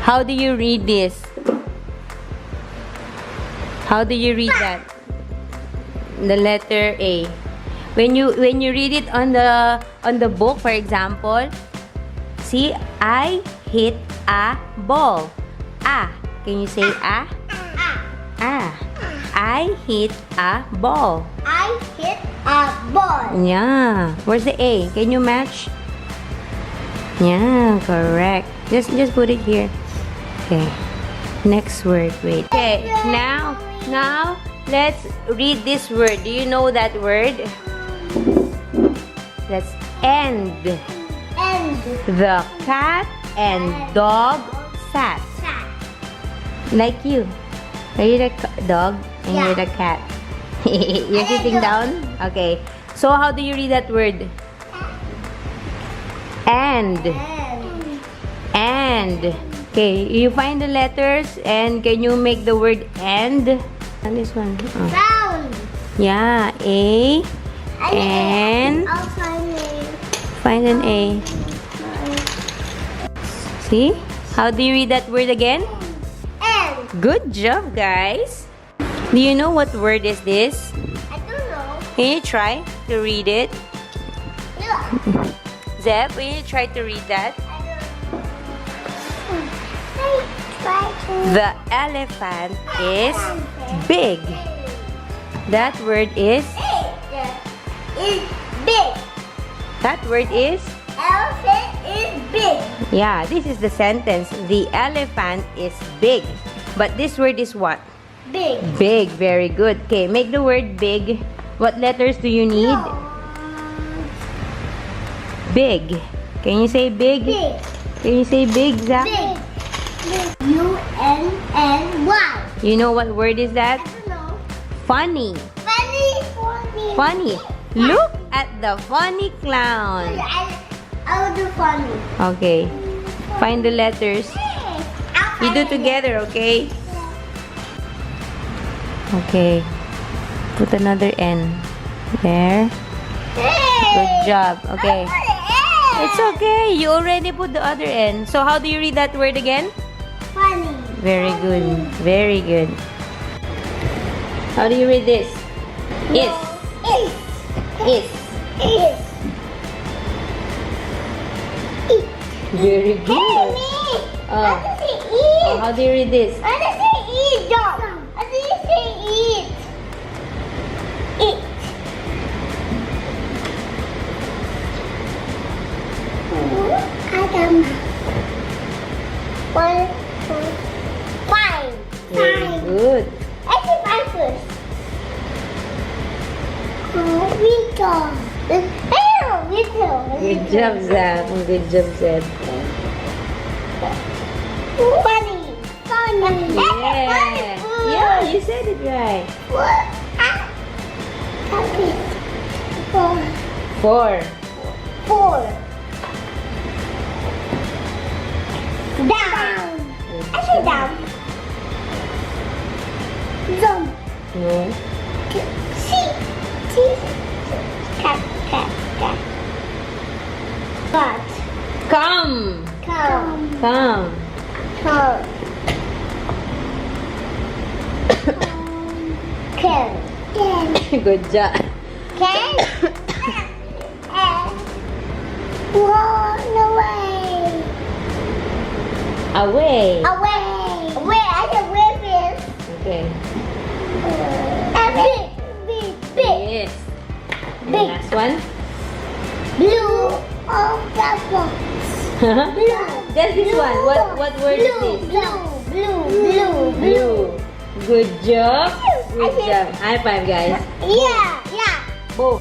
How do you read this? How do you read that? The letter A. When you read it on the book, for example, see, I hit a ball. Ah, can you say ah? Ah. I hit a ball. I hit a ball. Yeah. Where's the A? Can you match? Yeah, correct. Just put it here. Okay. Next word. Wait. Okay. Now let's read this word. Do you know that word? That's end. And The cat and dog sat. cat. Like you. Are you the dog and Yeah. you're the cat? You're sitting down? Okay. So how do you read that word? And. And. Okay. You find the letters and can you make the word end? And this one. Oh. Round. Yeah. A. And. I'll find it. Find an A. See? How do you read that word again? And Good job, guys. Do you know what word is this? I don't know. Can you try to read it? Look. Zeb, will you try to read that? I try to. The elephant is big. That word is, Is big. that word is, Elephant is big. yeah, this is the sentence. The elephant is big. But this word is what? Big. Big, very good. Okay, make the word big. What letters do you need? Big. Can you say big? Big. Can you say big, Zach? Big. U-N-N-Y. You know what word is that? I don't know. Funny. Funny. Funny. Funny. Look at the funny clown. I will do funny. Okay. Find the letters. I'll You do find it. together, okay? Okay. Put another N. There. Hey. Good job. Okay. I put it in. It's okay. You already put the other N. So how do you read that word again? Funny. Very good. Very good. How do you read this? Is. Is. Is. Is. Eat. Very good. What does it eat? Oh, how do you read this? What does it eat, dog? What does it say eat? Eat. Adam. 1, 2, 5. Very good. I say 5 first. Little. Little. Good job, Zach. Good job, Zeb. Funny. Funny. Yeah. Yeah, you said it right. What? Okay. 4. 4. Down. I say down. Jump. No. See. See. Cat. Cat. Cat. But. Come. Come. Come. Come. Can. Can. Good job. Can. And run away. Away. Away. Away. I said away first. Okay. And big. Big. Big. Yes. And Big. last one. Blue. Oh, that one. Blue. Just this one. What word is Blue. this? Blue. Blue. Blue. Blue. Good job. I Good think- job. High five, guys. Yeah. Yeah. Both.